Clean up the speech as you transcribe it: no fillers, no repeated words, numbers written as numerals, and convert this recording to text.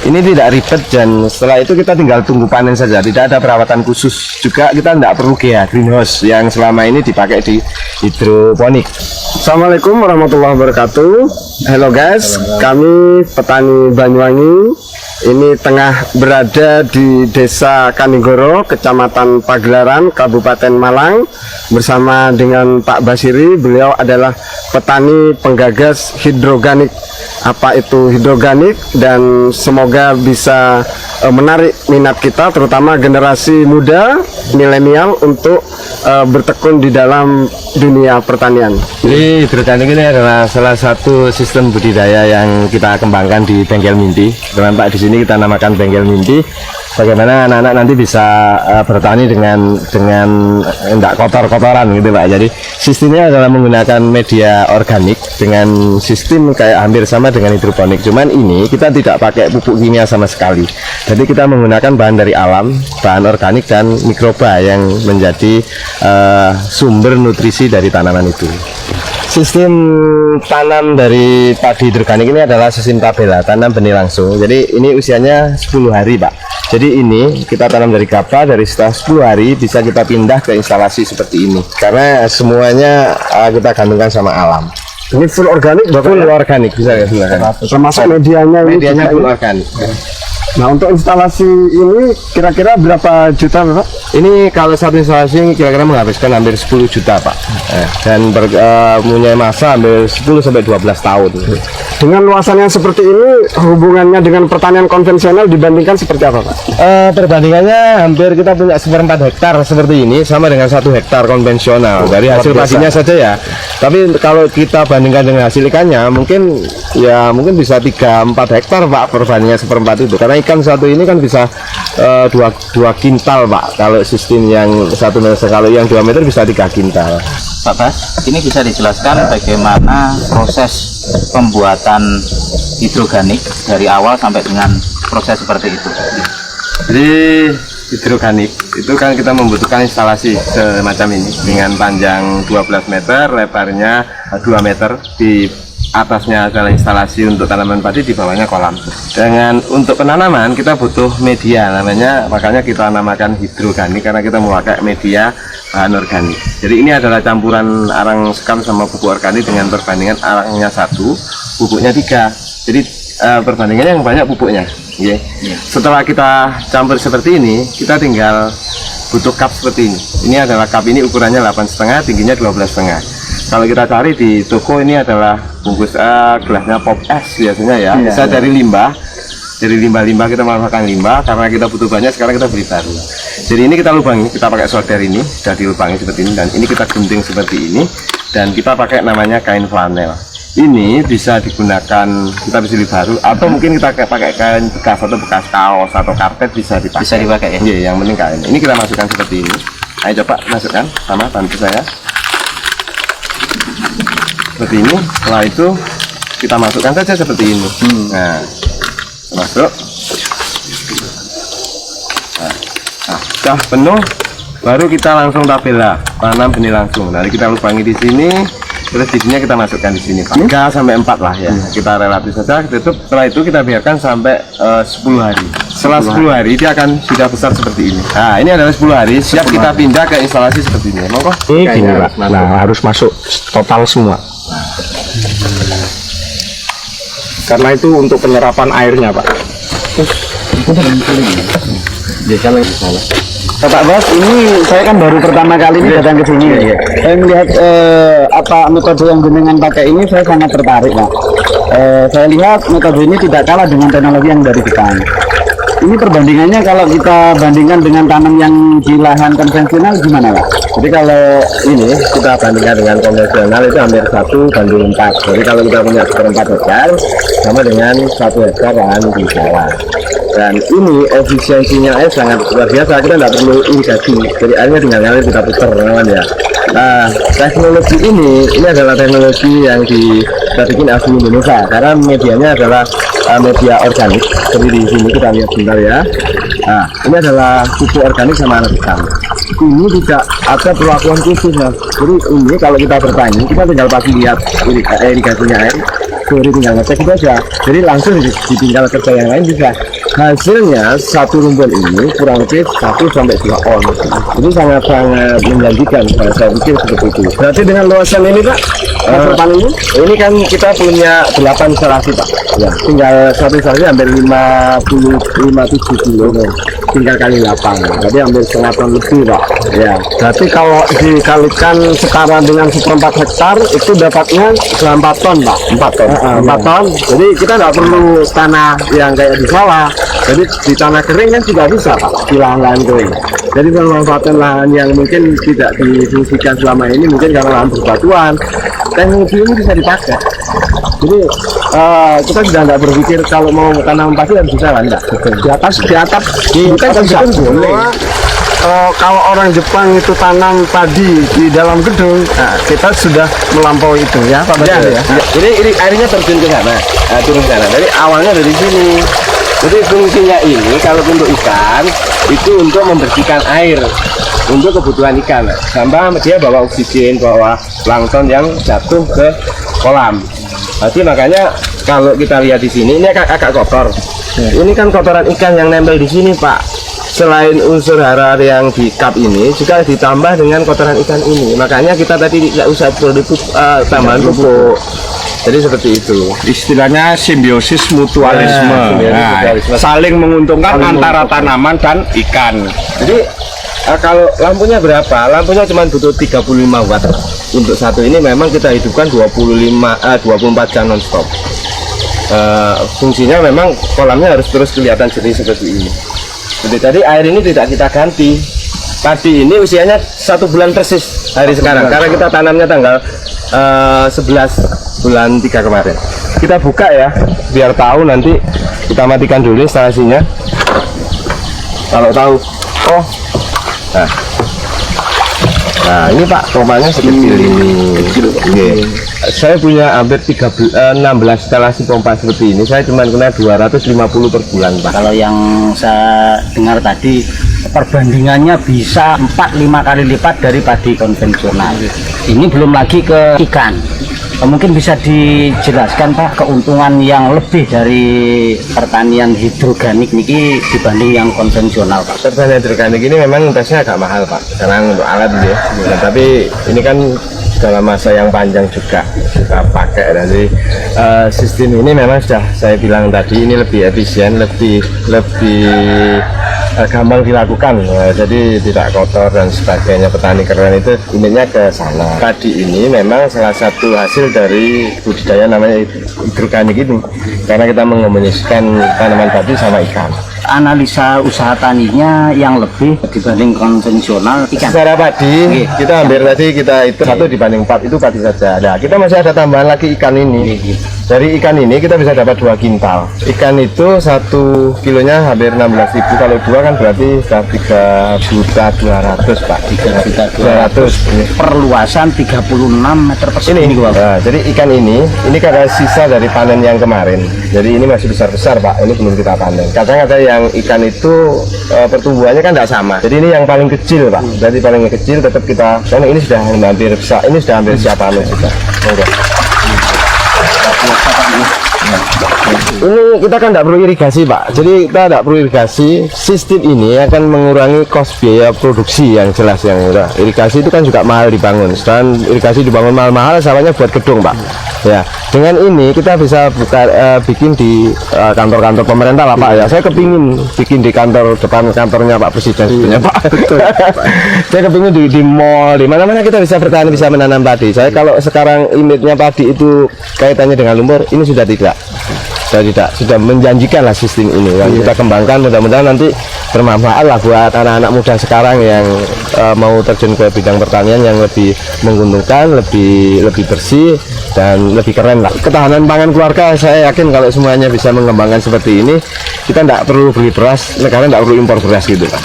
Ini tidak ribet dan setelah itu kita tinggal tunggu panen saja. Tidak ada perawatan khusus. Juga kita tidak perlu greenhouse yang selama ini dipakai di hidroponik. Assalamualaikum warahmatullahi wabarakatuh. Halo guys, kami petani Banyuwangi. Ini tengah berada di Desa Kanigoro, Kecamatan Pagelaran, Kabupaten Malang, bersama dengan Pak Basiri. Beliau adalah petani penggagas hidroganik. Apa itu hidroganik, dan semoga bisa menarik minat kita, terutama generasi muda milenial untuk bertekun di dalam dunia pertanian. Jadi hidroganik ini adalah salah satu sistem budidaya yang kita kembangkan di Bengkel Mimpi. Dengan Pak di sini kita namakan Bengkel Mimpi. Bagaimana anak-anak nanti bisa bertani dengan tidak kotor-kotoran gitu Pak. Jadi sistemnya adalah menggunakan media organik dengan sistem kayak hampir sama dengan hidroponik. Cuman ini kita tidak pakai pupuk kimia sama sekali. Jadi kita menggunakan bahan dari alam, bahan organik dan mikroba yang menjadi sumber nutrisi dari tanaman itu. Sistem tanam dari padi hidroganik ini adalah sistem tabela, tanam benih langsung. Jadi ini usianya 10 hari Pak. Jadi ini kita tanam dari gabah, dari setelah 10 hari bisa kita pindah ke instalasi seperti ini. Karena semuanya kita gantungkan sama alam. Ini full organik, full organik bisa ya, silakan. Termasuk medianya full organik. Nah, untuk instalasi ini kira-kira berapa juta Pak? Ini kalau satu instalasi kira-kira menghabiskan hampir 10 juta Pak. Dan punya masa hampir 10-12 tahun. Dengan luasan yang seperti ini, hubungannya dengan pertanian konvensional dibandingkan seperti apa Pak? Perbandingannya hampir kita punya 1/4 hektar seperti ini sama dengan 1 hektar konvensional. Dari hasil padinya saja ya. Tapi kalau kita bandingkan dengan hasil ikannya mungkin bisa 3-4 hektar Pak, perbandingan 1/4 itu. Karena ikan satu ini kan bisa 2 kintal Pak. Kalau sistem yang 1 meter, kalau yang 2 meter bisa 3 kintal. Pak Bas, ini bisa dijelaskan bagaimana proses pembuatan hidroganik dari awal sampai dengan proses seperti itu? Jadi hidroganik itu kan kita membutuhkan instalasi semacam ini dengan panjang 12 meter, lebarnya 2 meter. Di atasnya adalah instalasi untuk tanaman padi, di bawahnya kolam. Dengan untuk penanaman kita butuh media, makanya kita namakan hidroganik karena kita memakai media bahan organik. Jadi ini adalah campuran arang sekam sama pupuk organik dengan perbandingan arangnya 1, pupuknya 3. Jadi perbandingannya yang banyak pupuknya. Setelah kita campur seperti ini, kita tinggal butuh cup seperti ini. Ini adalah cup, ini ukurannya 8,5, tingginya 12,5. Kalau kita cari di toko ini adalah bungkus gelasnya pop es biasanya ya. Bisa dari limbah. Dari limbah-limbah kita manfaatkan limbah karena kita butuh banyak, sekarang kita beli baru. Jadi ini kita lubangi, kita pakai solder ini, sudah dilubangi seperti ini, dan ini kita gunting seperti ini, dan kita pakai namanya kain flanel. Ini bisa digunakan, kita bisa beli baru, atau mungkin kita pakai kain bekas atau bekas kaos atau karpet bisa dipakai. Bisa dipakai ya? Iya, yang penting kain. Ini kita masukkan seperti ini. Ayo coba masukkan, sama bantu saya. Seperti ini. Setelah itu kita masukkan saja seperti ini. Nah, masuk. Nah, sudah penuh, baru kita langsung tabela, tanam benih langsung. Nanti kita lubangi di sini, terus bijinya kita masukkan di sini 3-4 lah ya. Kita relatif saja, tutup. Setelah itu kita biarkan sampai 10 hari. Setelah 10 hari dia akan sudah besar seperti ini. Nah, ini adalah 10 hari, siap kita pindah ke instalasi seperti ini. Monggo. Ini gini Pak. Nah, harus masuk total semua. Karena itu untuk penyerapan airnya Pak. Pak Bas, ini saya kan baru pertama kali ini datang ke sini. Saya melihat metode yang jenengan pakai ini, saya sangat tertarik Pak. Saya lihat metode ini tidak kalah dengan teknologi yang dari Jepang. Ini perbandingannya kalau kita bandingkan dengan tanam yang di lahan konvensional gimana Pak? Jadi kalau ini kita bandingkan dengan konvensional itu hampir 1/4. Jadi kalau kita punya 1/4 hektar sama dengan 1 hektar lahan di sawah. Dan ini efisiensinya air sangat luar biasa, kita tidak perlu irigasi, jadi airnya tinggal ngalir kita putar teman ya. Nah, teknologi ini adalah teknologi yang kita bikin asli Indonesia karena medianya adalah media organik. Seperti di sini kita lihat sebentar ya. Nah, ini adalah pupuk organik sama air hitam. Ini tidak ada perlakuan khusus ya. Jadi ini kalau kita bertani, kita tinggal pasti lihat irigasinya air. sore tinggal ngecek itu aja. Jadi langsung ditinggal kerja yang lain bisa. Hasilnya satu rumpun ini kurang lebih 1 sampai 2 on. Ini sangat-sangat menjanjikan. Saya pikir seperti itu. Berarti dengan luasan ini Pak, ini kan kita punya 8 instalasi Pak. Ya, tinggal satu instalasi hampir 57 kilo. Tinggal kali 8, jadi hampir setengah ton lebih Pak. Ya, berarti kalau dikalikan setara dengan 1/4 hektar itu dapatnya 4 ton Pak. 4 ton. 4 ton. Jadi kita nggak perlu tanah yang kayak di sawah. Jadi di tanah kering kan juga bisa Pak, di lahan-lahan kering. Jadi memanfaatkan lahan yang mungkin tidak difungsikan selama ini, mungkin karena lahan berbatuan, teknologi ini bisa dipakai. Jadi kita sudah nggak berpikir kalau mau tanam padi harus bisa lah, enggak. Di atas bukan bisa boleh. Kalau orang Jepang itu tanam padi di dalam gedung, nah, kita sudah melampaui itu ya Pak Basir ya. Jadi ini airnya terjun ke sana, turun ke sana. Jadi awalnya dari sini. Jadi fungsinya ini kalau untuk ikan itu untuk membersihkan air untuk kebutuhan ikan. Sampai dia bawa oksigen, bawa plankton yang jatuh ke kolam. Jadi makanya kalau kita lihat di sini ini agak kotor. Ini kan kotoran ikan yang nempel di sini Pak. Selain unsur hara yang di cup ini juga ditambah dengan kotoran ikan ini. Makanya kita tadi tidak usah produk tambahan pupuk. Jadi seperti itu. Istilahnya simbiosis mutualisme. Saling menguntungkan antara tanaman dan ikan. Jadi kalau lampunya berapa? Lampunya cuma butuh 35 watt. Untuk satu ini memang kita hidupkan 24 jam non-stop. Fungsinya memang kolamnya harus terus kelihatan jernih seperti ini. Jadi tadi air ini tidak kita ganti. Padi ini usianya 1 bulan persis hari sekarang. Karena kita tanamnya tanggal 11 bulan 3 kemarin. Kita buka ya, biar tahu nanti. Kita matikan dulu instalasinya. Kalau tahu, nah ini Pak, tombaknya sekecil ini. Saya punya hampir 16 instalasi pompa seperti ini. Saya cuma kena 250 per bulan Pak. Kalau yang saya dengar tadi perbandingannya bisa 4-5 kali lipat dari padi konvensional. Ini belum lagi ke ikan. Mungkin bisa dijelaskan Pak keuntungan yang lebih dari pertanian hidroganik ini dibanding yang konvensional Pak. Pertanian hidroganik ini memang tesnya agak mahal Pak, karena untuk alat ya. Nah, tapi ini kan dalam masa yang panjang juga kita pakai. Jadi sistem ini memang sudah saya bilang tadi ini lebih efisien, lebih gampang dilakukan, jadi tidak kotor dan sebagainya. Petani keren itu intinya ke sana. Padi ini memang salah satu hasil dari budidaya namanya hidroganik ini, karena kita mengombinasikan tanaman padi sama ikan. Analisa usaha taninya yang lebih dibanding konvensional ikan. Secara padi kita hampir tadi kita itu 1 dibanding 4 itu padi saja. Nah, kita masih ada tambahan lagi ikan ini. Dari ikan ini kita bisa dapat 2 kintal. Ikan itu 1 kilonya hampir 16.000. Kalau 2 kan berarti sudah 3.200.000 Pak. 3.200.000. Perluasan 36 meter persegi. Nah, jadi ikan ini karena sisa dari panen yang kemarin. Jadi ini masih besar-besar Pak. Ini belum kita panen. Kadang ada yang ikan itu pertumbuhannya kan tidak sama. Jadi ini yang paling kecil Pak. Jadi paling kecil tetap kita. Karena ini sudah hampir besar. Ini sudah hampir siap panen sudah. Ini kita kan tidak perlu irigasi Pak, jadi kita tidak perlu irigasi. Sistem ini akan mengurangi kos biaya produksi yang jelas yang murah. Irigasi itu kan juga mahal dibangun, dan irigasi dibangun mahal-mahal salahnya buat gedung Pak. Ya, dengan ini kita bisa bikin di kantor-kantor pemerintah lah Pak ya. Saya kepingin bikin di depan kantornya Pak Presiden sebenarnya Pak. Saya kepingin di mall, di mana-mana kita bisa bertahan, bisa menanam padi. Saya kalau sekarang image-nya padi itu kaitannya dengan lumpur, ini sudah tidak. Sudah menjanjikan lah sistem ini yang kita kembangkan. Mudah-mudahan nanti bermanfaat lah buat anak-anak muda sekarang yang mau terjun ke bidang pertanian yang lebih menguntungkan, lebih bersih dan lebih keren lah. Ketahanan pangan keluarga saya yakin kalau semuanya bisa mengembangkan seperti ini, kita tidak perlu beli beras, negara tidak perlu impor beras gitu Pak.